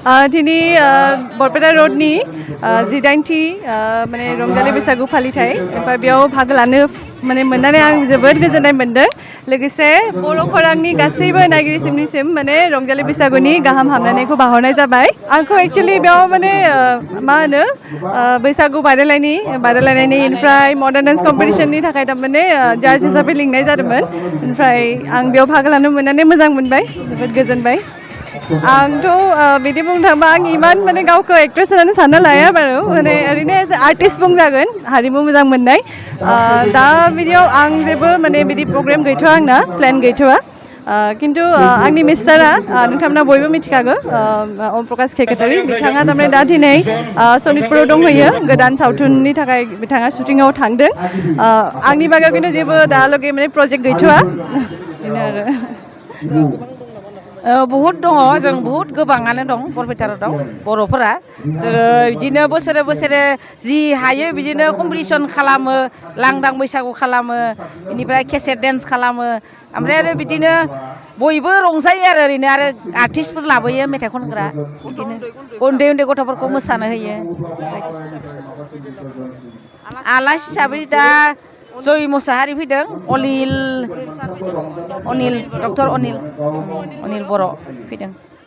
दिनै बरपेटा रडनि जिदाइनथि माने रंजालि बैसागु फालिथाय ओमफ्राय बेयाव बाहागो लानो माने मोननानै आं जोबोद गोजोननाय मोनदों लोगोसे बर' खौरांनि गासैबो नायगिरिसिमनिसिम माने रंजालि बैसागुनि गाहाम हामलायनायखौ बाहरनाय जाबाय आंखौ एक्चुअलि बेयाव माने मा होनो बैसागु बादायलायनायनि ओमफ्राय मडार्न डान्स कम्पिटिशननि थाखाय थारमाने जाज हिसाबै लिंनाय जादोंमोन ओमफ्राय आं बेयाव बाहागो लानो मोननानै मोजां मोनबाय जोबोद गोजोनबाय आंथ' बिदि बुंनो थाङोबा आं इमान माने गावखौ एक्ट्रेस होननानै सानना लाया बारु माने ओरैनो एज आर्टिस्ट बुंजागोन हारिमु मोजां मोननाय दा बिदियाव आं जेबो माने बिदि प्रग्राम गैथ'आ आंना प्लेन गैथ'आ खिन्थु आंनि मिस्टारा नोंथांमोना बयबो मिथिखागौ अम प्रकाश केकाटारि बिथाङा थारमाने दा दिनै सनितपुराव दंहैयो गोदान सावथुननि थाखाय बिथाङा शुटिंआव थांदों आंनि बागैयाव खिन्थु जेबो दाहालागै माने प्रजेक्ट गैथ'आ बेनो आरो बहुद दङ जों बहुद गोबाङानो दं बरपेटाराव दं बर'फोरा जोङो बिदिनो बोसोरे बोसोरे जि हायो बिदिनो कम्पिटिसन खालामो लांदां बैसागु खालामो बेनिफ्राय केसेट डेन्स खालामो ओमफ्राय आरो बिदिनो बयबो रंजायो आरो ओरैनो आरो आर्टिस्टफोर लाबोयो मेथाइ खनग्रा बिदिनो उन्दै उन्दै गथ'फोरखौ मोसानो होयो आलासि हिसाबै दा जय मोसाहारि फैदों अनिल डक्टर अनिल बर' फैदों